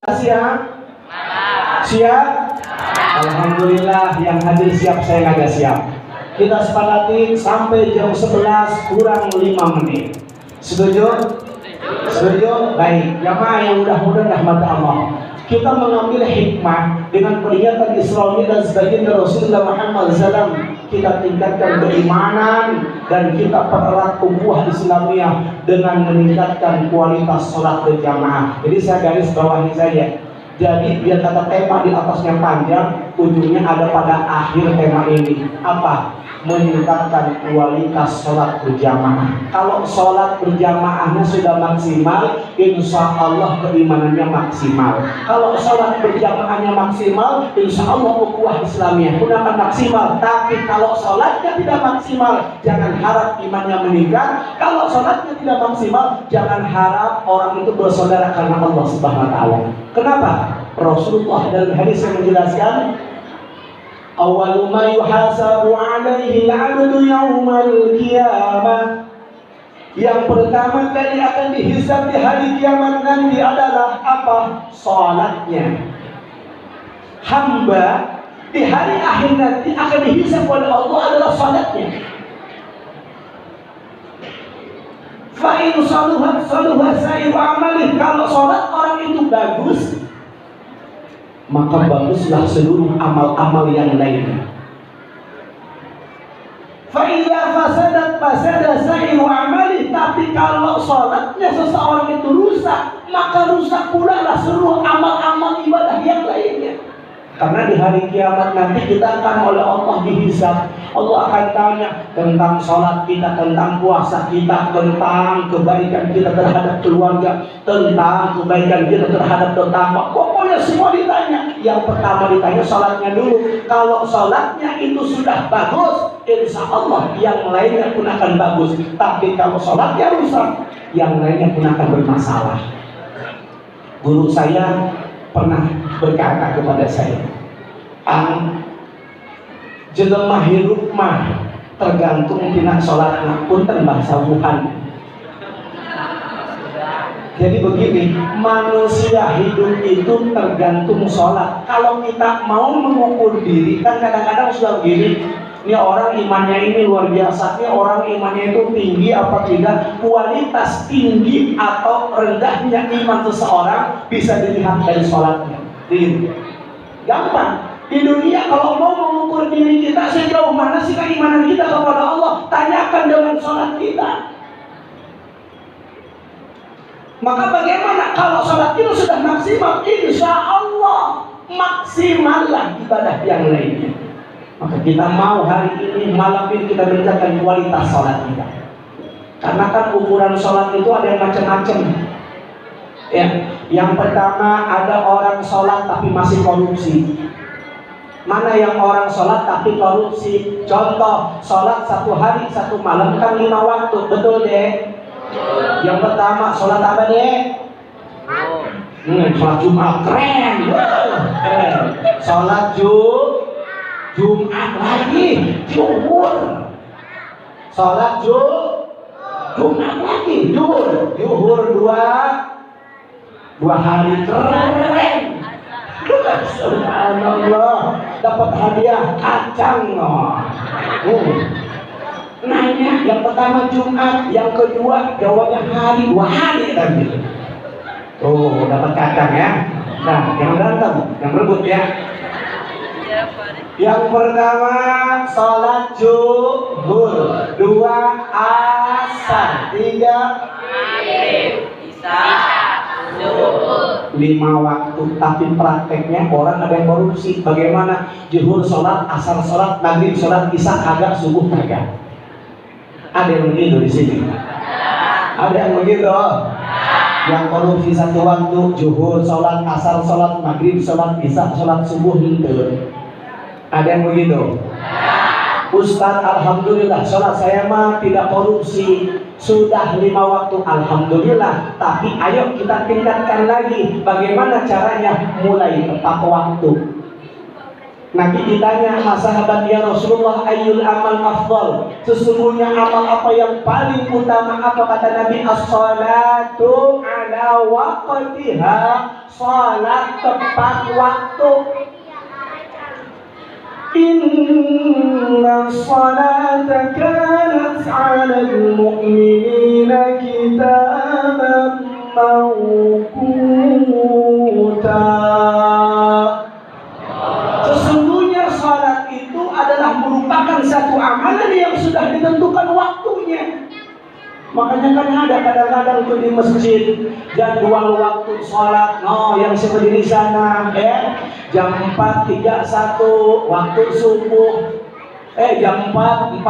Siap? Siap? Alhamdulillah yang hadir siap, saya agak siap. Kita sepakati sampai jam 11 kurang 5 menit. Setuju? Setuju? Baik. Jamaah yang mudah-mudahan rahmat Allah. Kita mengambil hikmah dengan peringatan Isra dan sebagian Rasulullah Muhammad SAW. Kita tingkatkan keimanan dan kita pererat ukhuwah Islamiyah dengan meningkatkan kualitas sholat berjamaah. Jadi saya garis bawahi saja. Jadi biar kata tema di atasnya panjang, ujungnya ada pada akhir tema ini. Apa? Meningkatkan kualitas sholat berjamaah. Kalau sholat berjamaahnya sudah maksimal, insya Allah keimanannya maksimal. Kalau sholat berjamaahnya maksimal, insya Allah ukhuwah Islamiyah pun akan maksimal. Tapi kalau sholatnya tidak maksimal, jangan harap imannya meningkat. Kalau sholatnya tidak maksimal, jangan harap orang itu bersaudara karena Allah Subhanahu Wa Taala. Kenapa? Rasulullah dalam hadis yang menjelaskan, awwalu ma yuhasabu 'alaihi al-'abdu yaumal qiyamah. Yang pertama kali akan dihisab di hari kiamat nanti adalah apa? Salatnya. Hamba di hari akhir nanti akan dihisab oleh Allah adalah salatnya. Fa in saluhat saluha sa'iru amalih. Kalau salat orang itu bagus, maka baguslah seluruh amal-amal yang lainnya. Fa'idha fasadat fasada sa'iru amali. Tapi kalau sholatnya seseorang itu rusak, maka rusak pula lah seluruh amal-amal ibadah yang lainnya. Karena di hari kiamat nanti kita akan oleh Allah dihisab. Allah akan tanya tentang sholat kita, tentang puasa kita, tentang kebaikan kita terhadap keluarga, tentang kebaikan kita terhadap tetangga. Pokoknya semua ditanya. Yang pertama ditanya sholatnya dulu. Kalau sholatnya itu sudah bagus, insya Allah yang lainnya pun akan bagus. Tapi kalau sholatnya rusak, yang lainnya pun akan bermasalah. Guru saya pernah berkata kepada saya, jelema hirup mah tergantung tina sholatna punten bahasa Wuhan. Jadi begini, manusia hidup itu tergantung sholat. Kalau kita mau mengukur diri, kan kadang-kadang sudah begini, ini orang imannya ini luar biasa, ini orang imannya itu tinggi apa tidak. Kualitas tinggi atau rendahnya iman seseorang bisa dilihat dari sholatnya. Gampang. Di dunia kalau mau mengukur diri kita sejauh mana sih keimanan kita kepada Allah, tanyakan dengan sholat kita. Maka bagaimana kalau sholat itu sudah maksimal? Insya Allah maksimallah ibadah yang lainnya. Maka kita mau hari ini, malam ini kita meningkatkan kualitas sholat kita. Karena kan ukuran sholat itu ada yang macam-macam. Ya, yang pertama ada orang sholat tapi masih korupsi. Mana yang orang sholat tapi korupsi? Contoh, sholat 1 hari 1 malam kan 5 waktu, betul deh? Yang pertama sholat apa deh? Sholat Jumat, keren. Sholat Jumat lagi, zuhur. Sholat Jumat lagi, zuhur 2 hari, keren. Subhanallah, dapat hadiah kacang loh. Nanya yang pertama Jumat, yang kedua jawabnya hari, 2 hari tadi. Oh, dapat kacang ya. Nah, yang berantem, yang berebut ya. Yang pertama sholat zuhur, 2 asar, 3 maghrib, isya, zuhur. 5 waktu, tapi prakteknya orang ada yang korupsi. Bagaimana? Zuhur sholat, asar sholat, maghrib sholat, isya kagak, subuh kagak. Ada yang begitu di sini? Ada yang begitu? Yang korupsi 1 waktu, zuhur sholat, asar sholat, maghrib sholat, isya sholat, subuh itu. Ada yang begitu? Ustaz, alhamdulillah sholat saya mah tidak korupsi, sudah 5 waktu, alhamdulillah. Tapi ayo kita tingkatkan lagi. Bagaimana caranya? Mulai tepat waktu. Nabi ditanya sama sahabat, ya Rasulullah, ayyul amal afdal? Sesungguhnya amal apa yang paling utama? Apa kata Nabi? As-salatu ala waqtiha, salat tepat waktu. Inna salata kanat 'alal mu'minina kitaban mawquta. Sesungguhnya salat itu adalah merupakan satu amalan yang sudah ditentukan waktunya. Makanya kan ada kadang-kadang tuh di masjid jadwal waktu sholat, yang seperti di sana, jam 4.31 waktu subuh, jam 4.41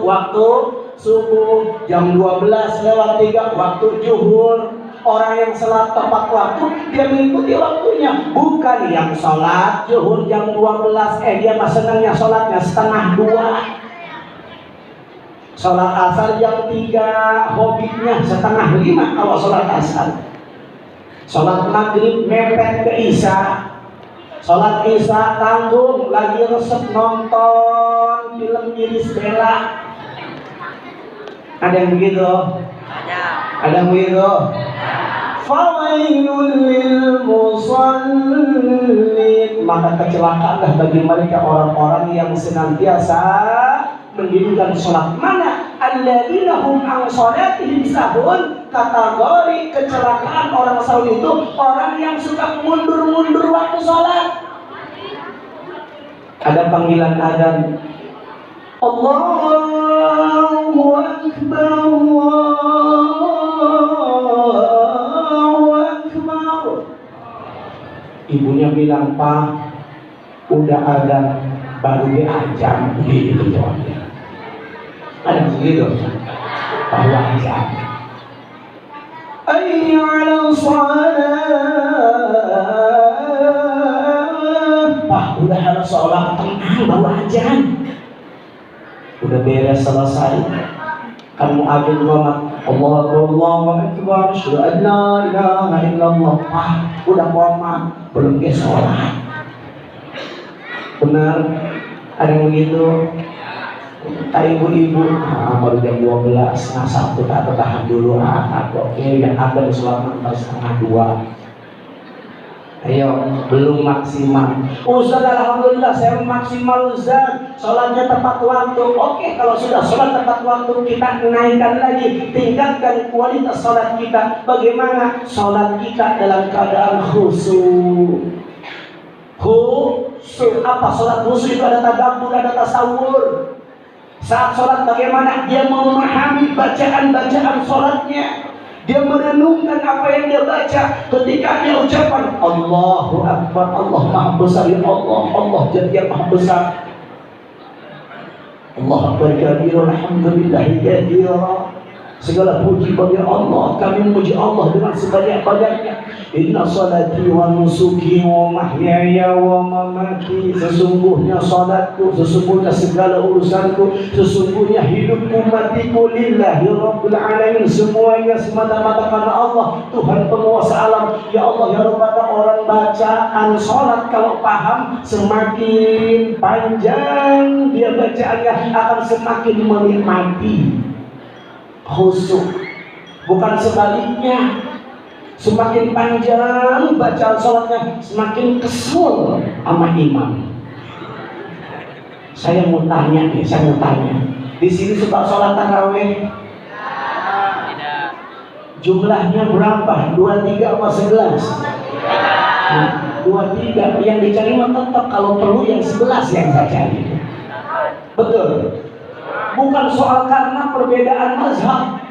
waktu subuh, jam 12:03 waktu zuhur. Orang yang sholat tepat waktu, dia mengikuti waktunya. Bukan yang sholat zuhur jam 12, dia mah senangnya sholatnya 1:30. Sholat asar jam 3, hobinya 4:30 kalau sholat asar. Sholat maghrib mepet ke isya. Sholat isya tanggung, lagi resep nonton film Iris Bella. Ada yang begitu? Ada yang begitu? Fawailul lil musallin, maka kecelakaanlah bagi mereka orang-orang yang senantiasa mendirikan sholat. Mana? Alladzina hum an sholatihim sahun. Kategori kecelakaan orang sahun itu orang yang suka mundur-mundur waktu sholat. Ada panggilan adzan, Allahu Akbar, Allahu Akbar. Ibunya bilang, Pak, udah ada baru diajar gitu jawabnya. Ada begitu, bahwa ajar. Ayyala sholat. Pak, udah ada sholat, tenang, baru ajar. Udah beres selesai, kamu ambil komat, Allahu Akbar, asyhadu an la ilaha illallah. Pak, udah komat, belum ke sholat. Benar, ada yang begitu. Ibu-ibu, baru jam 12, satu tak tahan dulu, oke, yang ada selama 1:30. Ayo, belum maksimal. Ustaz, alhamdulillah saya maksimal Ustaz, sholatnya tepat waktu. Oke, kalau sudah sholat tepat waktu, kita naikkan lagi, tingkatkan kualitas sholat kita. Bagaimana? Sholat kita dalam keadaan khusyuk. Khusyuk apa? Sholat khusyuk itu ada tadabbur, ada tasawur. Saat sholat bagaimana? Dia memahami bacaan-bacaan sholatnya. Dia merenungkan apa yang dia baca. Ketika dia ucapan Allahu Akbar, Allah Maha Besar, ya Allah, Allah Jalla yang Maha Besar. Allahu Akbar kabira, alhamdulillahi katsira. Segala puji bagi Allah, kami memuji Allah dengan sebanyak-banyaknya. Inna salati wa nusuki wa mahyaya wa mamati. Sesungguhnya salatku, sesungguhnya segala urusanku, sesungguhnya hidupku, matiku lillahi rabbil alamin. Semuanya semata-mata karena Allah, Tuhan penguasa alam. Ya Allah, ya Rabbana, orang bacaan salat kalau paham, semakin panjang dia bacaannya akan semakin menikmati. Khusyuk, bukan sebaliknya. Semakin panjang bacaan sholatnya, semakin kesel sama imam. Saya mau tanya nih, di sini suka sholat tarawih? Jumlahnya berapa? 23 apa 11? 23. Yang dicari mah tetap kalau perlu yang 11 yang saya cari. Betul. Bukan soal karena perbedaan mazhab.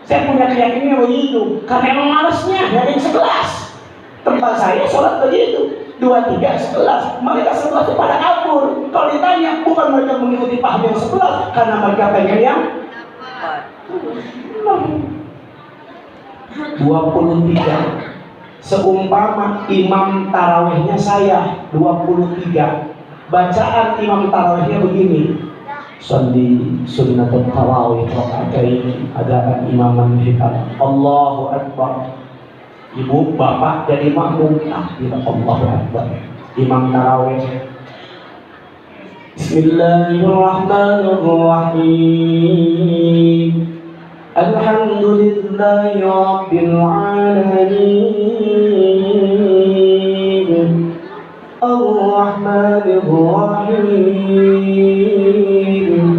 Saya punya keyakinan begitu, karena emang malasnya dari 11. Tempat saya sholat begitu, 23, 11. Mereka 11 itu pada kabur. Kalau ditanya, bukan mereka mengikuti paham yang 11, karena mereka pengen yang 23. Seumpama imam tarawihnya saya 23, bacaan imam tarawihnya begini: Salli sunnatul tarawih raka'atain adaan imaman hikam. Allahu Akbar. Ibu, bapak jadi makmum, takbir Allahu Akbar. Imam tarawih Bismillahirrahmanirrahim. Alhamdulillahi rabbil alamin. Ar-Rahmanir Rahim.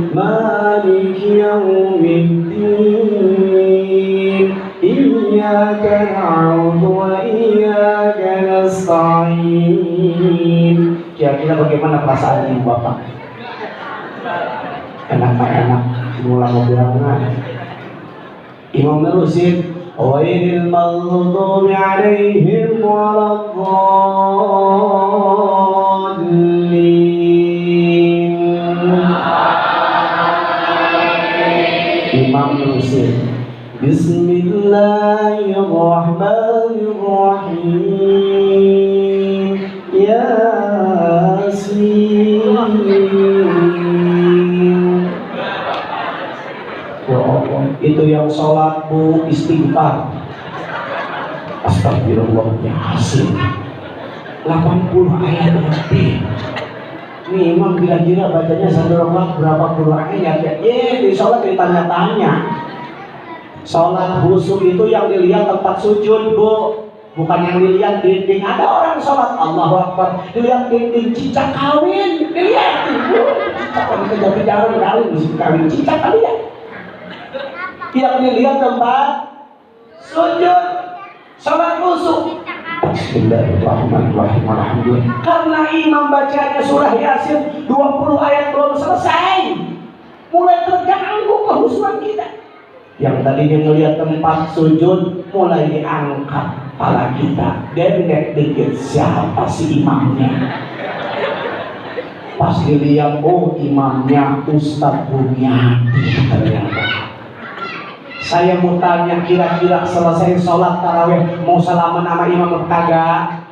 Maliki yaumiddin. Iyyaka na'budu wa iyyaka nasta'in. Kira-kira bagaimana perasaan ibu bapak? Enak-enak, mulai mau bilangan. Imam nerusin, ghairil maghdubi 'alaihim waladdallin. Imam nerusin, Bismillahirrahmanirrahim. Yasin. Ya Allah, itu yang sholat bu istighfar. Astagfirullah, Yasin 80 ayat lebih. Ini imam kira-kira bacanya satu rakaat berapa puluh ayat ya? Di sholat ditanya-tanya. Sholat khusyuk itu yang dilihat tempat sujud bu, bukan yang dilihat dinding. Ada orang sholat Allahu Akbar dilihat dinding cicak kawin, dilihat bu, cicak kawin kejar-kejaran kawin, kawin cicak kali ya. Yang dilihat tempat sujud, sholat khusyuk. Bismillahirrahmanirrahim. Alhamdulillah. Karena imam bacanya surah Yasin 20 ayat belum selesai, mulai terganggu kehusuan kita. Yang tadinya melihat tempat sujud mulai diangkat kepala kita. Dendek dikit, siapa si imamnya? Pas dilihat, oh imamnya Ustadz Bunyadi ternyata. Saya mau tanya, kira-kira selesai sholat tarawih mau salaman sama imam kagak?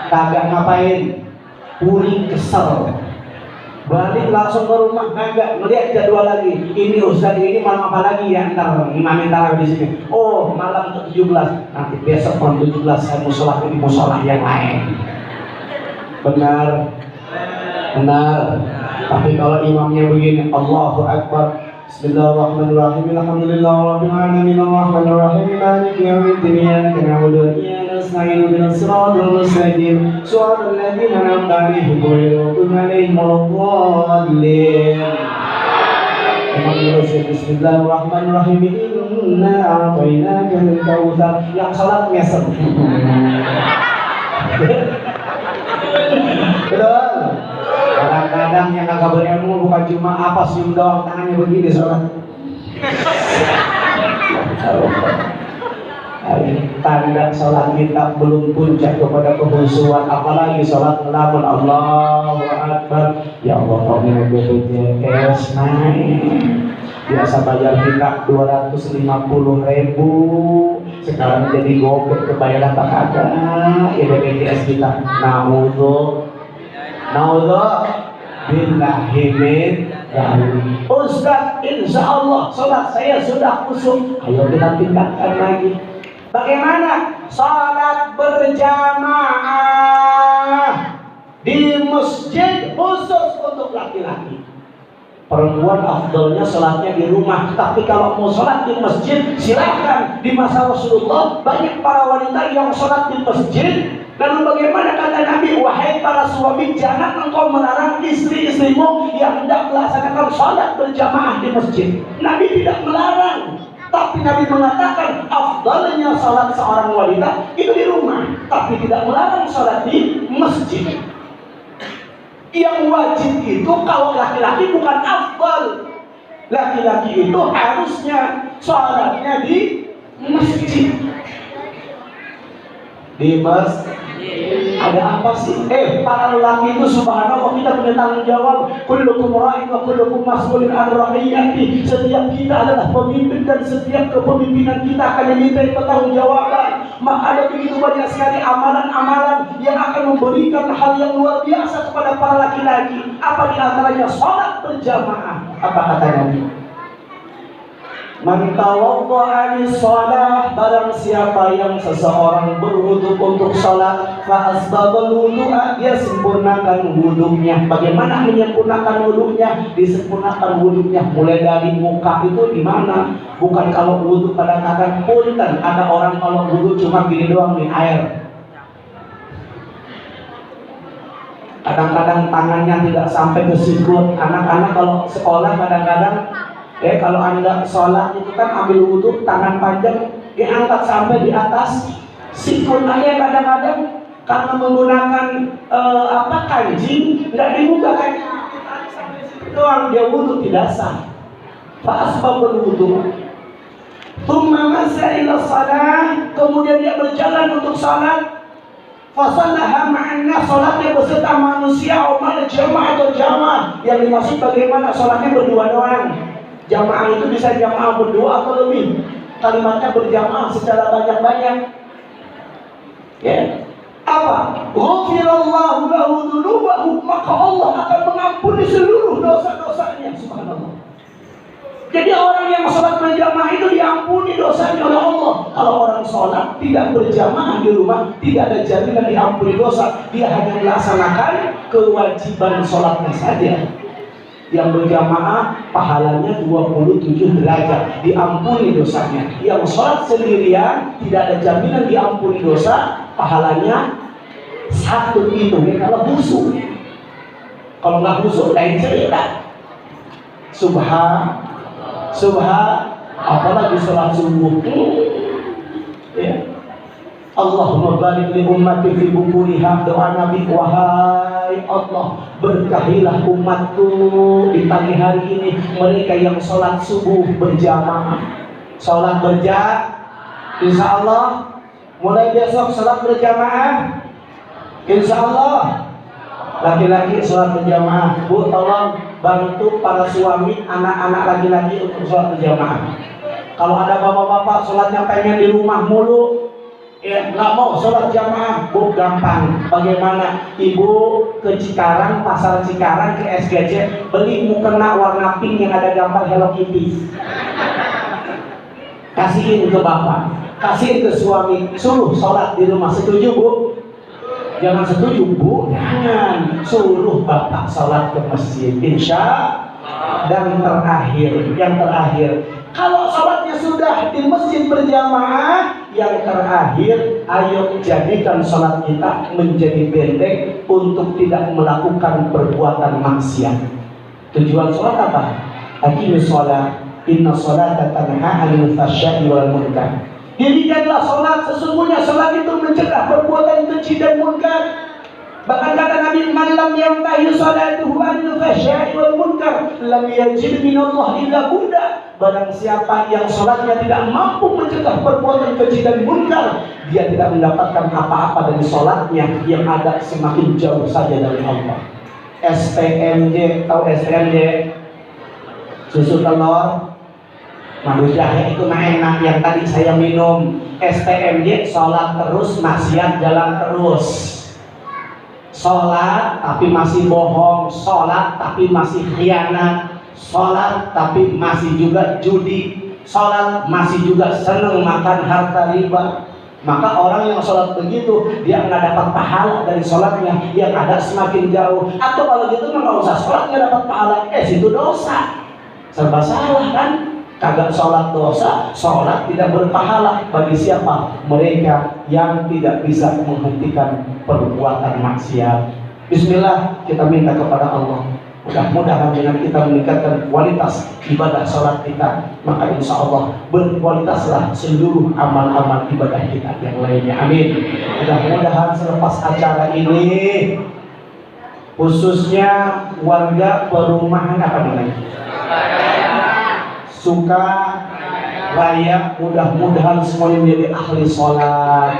Kagak ngapain? Puring kesel, balik langsung ke rumah kagak? Ngeliat jadwal lagi. Ini Ustaz ini malam apa lagi ya? Ntar imamin tarawih di sini. Oh malam ke-17. Nanti besok malam 17 saya mau sholat di musola yang lain. Benar, benar. Tapi kalau imamnya begini, Allahu Akbar. Bismillahirrahmanirrahim. Alhamdulillahirabbil alamin arrahmanir rahim maliki yaumiddin iyyaka na'budu wa iyyaka nasta'in ihdinas siratal mustaqim siratal ladzina an'amta 'alaihim ghairil maghdubi 'alaihim waladdallin. Bismillahirrahmanirrahim. Inna a'tainakal kautsar. Yang salat ngeser. Betul. Kadang-kadang yang kagak berilmu bukan cuma apa cium doang, tangannya begini sholat. Tanda sholat kita belum puncak kepada kehusuan, apalagi sholat ngelamun Allahu Akbar. Ya Allah, pokoknya BPJS naik. Biasa bayar kita 250.000, sekarang jadi gopek kebayaran tak ada. Ya BPJS kita naudzubillah billahimin. Ustaz, insya Allah sholat saya sudah khusyuk. Ayo kita tingkatkan lagi. Bagaimana sholat berjamaah di masjid khusus untuk laki-laki? Perempuan afdolnya sholatnya di rumah, tapi kalau mau sholat di masjid silahkan. Di masa Rasulullah banyak para wanita yang sholat di masjid. Lalu bagaimana kata Nabi, wahai para suami, jangan engkau melarang istri-istrimu yang hendak melaksanakan sholat berjamaah di masjid. Nabi tidak melarang, tapi Nabi mengatakan afdalnya sholat seorang wanita itu di rumah, tapi tidak melarang sholat di masjid. Yang wajib itu kalau laki-laki bukan afdal. Laki-laki itu harusnya sholatnya di masjid. Di masjid. Ada apa sih? Para lelaki itu subhanallah kita punya tanggung jawab. Kullukum ra'in wa kullukum mas'ulun an ra'iyati. Setiap kita adalah pemimpin dan setiap kepemimpinan kita akan dimintai pertanggungjawaban. Maka ada begitu banyak sekali amalan-amalan yang akan memberikan hal yang luar biasa kepada para laki-laki. Apa di antaranya sholat berjamaah? Apa kata Nabi? Man tawadda'a lis-shalah, barang siapa yang seseorang berwudu untuk salat, fa asbabal wudu'a, dia sempurnakan wudunya. Bagaimana menyempurnakan wudunya? Disempurnakan wudunya mulai dari muka itu di mana? Bukan kalau wudu kadang-kadang punten, ada orang kalau wudu cuma gini doang di air. Kadang-kadang tangannya tidak sampai ke sikut. Anak-anak kalau sekolah kadang-kadang kalau Anda sholat itu kan ambil wudhu, tangan panjang diangkat sampai di atas sikut aja kadang-kadang karena menggunakan kancing, nggak dibuka kan doang, dia wudhu tidak sah. Fa'asbabul wudhu thumma masa ila shalah, kemudian dia berjalan untuk sholat. Fasallaha ma'anna, sholatnya beserta manusia, umat jamaah atau jamaah. Yang dimaksud bagaimana sholatnya berdua doang. Jamaah itu bisa jamaah berdua atau lebih. Kalimatnya berjamaah secara banyak-banyak. Ya. Apa? Ghufirallahu lahu dzunubahu, maka Allah akan mengampuni seluruh dosa-dosanya. Subhanallah. Jadi orang yang sholat berjamaah itu diampuni dosanya oleh Allah. Kalau orang sholat tidak berjamaah di rumah, tidak ada jaminan diampuni dosa. Dia hanya melaksanakan kewajiban sholatnya saja. Yang berjamaah pahalanya 27 derajat, diampuni dosanya. Yang sholat sendirian tidak ada jaminan diampuni dosa, pahalanya 1 itu. Kalau busuk, kalau nggak busuk lain cerita. Subhan, apalagi sholat subuh. Ya. Allahumma barik li ummati fi bukuriha, doa Nabi, wahai Allah, berkahilah umatku di pagi hari ini, mereka yang sholat subuh berjamaah. Sholat berjamaah, insya Allah mulai besok sholat berjamaah, insya Allah. Laki-laki sholat berjamaah. Bu, tolong bantu para suami anak-anak laki-laki untuk sholat berjamaah. Kalau ada bapak-bapak sholatnya pengen di rumah mulu, nggak mau sholat jamaah, bu, gampang. Bagaimana? Ibu ke Cikarang, pasar Cikarang, ke SGJ, beli mukena warna pink yang ada gambar Hello Kitty. Kasihin ke bapak, kasihin ke suami, suruh sholat di rumah. Setuju, bu? Jangan setuju, bu, jangan. Suruh bapak sholat ke masjid, insya. Dan yang terakhir, kalau sholatnya sudah di masjid berjamaah, yang terakhir, ayo jadikan sholat kita menjadi benteng untuk tidak melakukan perbuatan maksiat. Tujuan sholat apa? Aqimis sholat, inna sholata tanha 'anil fahsya'i wal munkar. Dirikanlah sholat, sesungguhnya sholat itu mencegah perbuatan keji dan munkar. Bahkan kata Nabi, man lam yantahi sholatuhu 'anil fahsya'i wal munkar lam yajid minallah illa buddha. Barang siapa yang sholatnya tidak mampu mencegah perbuatan keji dan munkar, dia tidak mendapatkan apa-apa dari sholatnya, yang ada semakin jauh saja dari Allah. SPMJ, tahu SPMJ? Susu telur madu jahe itu enak, yang tadi saya minum. SPMJ, sholat terus, maksiat jalan terus. Sholat tapi masih bohong, sholat tapi masih khianat, sholat tapi masih juga judi, sholat masih juga senang makan harta riba. Maka orang yang sholat begitu, dia nggak dapat pahala dari sholatnya, yang ada semakin jauh. Atau kalau gitu nggak usah sholat, nggak dapat pahala, itu dosa. Serba salah kan? Kagak sholat dosa, sholat tidak berpahala. Bagi siapa? Mereka yang tidak bisa menghentikan perbuatan maksiat. Bismillah, kita minta kepada Allah, mudah-mudahan dengan kita meningkatkan kualitas ibadah sholat kita, maka insya Allah berkualitaslah seluruh amal-amal ibadah kita yang lainnya. Amin. Mudah-mudahan selepas acara ini, khususnya warga perumahan apa namanya? Suka raya, mudah-mudahan semuanya menjadi ahli sholat.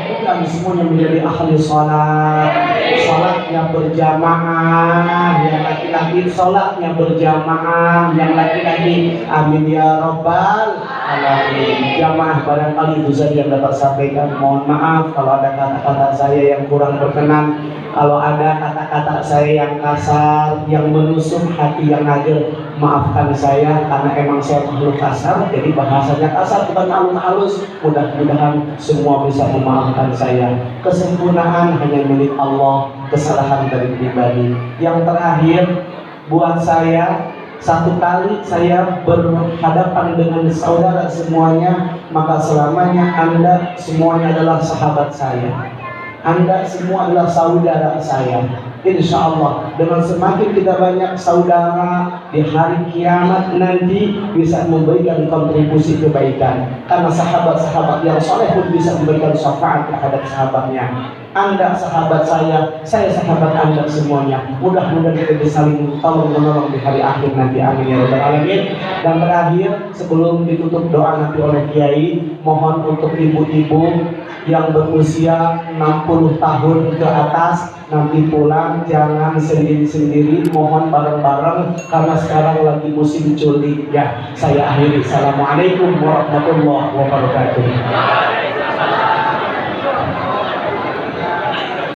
Mudah-mudahan semuanya menjadi ahli sholat. Sholatnya berjamaah, yang laki-laki sholatnya berjamaah, yang laki-laki. Amin ya rabbal alamin. Jamaah, barangkali itu saja yang dapat sampaikan. Mohon maaf kalau ada kata-kata saya yang kurang berkenan, kalau ada kata-kata saya yang kasar, yang menusuk hati yang agak. maafkan saya karena emang saya makhluk kasar, jadi bahasanya kasar bukan halus. Mudah-mudahan semua bisa memaafkan saya. Kesempurnaan hanya milik Allah, kesalahan dari pribadi. Yang terakhir buat saya, satu kali saya berhadapan dengan saudara semuanya, maka selamanya Anda semuanya adalah sahabat saya. Anda semua adalah saudara saya. Insya Allah dengan semakin kita banyak saudara di hari kiamat nanti bisa memberikan kontribusi kebaikan, karena sahabat-sahabat yang soleh pun bisa memberikan syafaat terhadap sahabatnya. Anda sahabat saya sahabat Anda semuanya. Mudah-mudahan kita bisa saling tolong menolong di hari akhir nanti. Amin ya rabbal alamin. Dan terakhir, sebelum ditutup doa nanti oleh Kiai, mohon untuk ibu-ibu yang berusia 60 tahun ke atas nanti pulang jangan sendiri-sendiri, mohon bareng-bareng karena sekarang lagi musim culik ya. Saya akhiri. Assalamualaikum warahmatullahi wabarakatuh.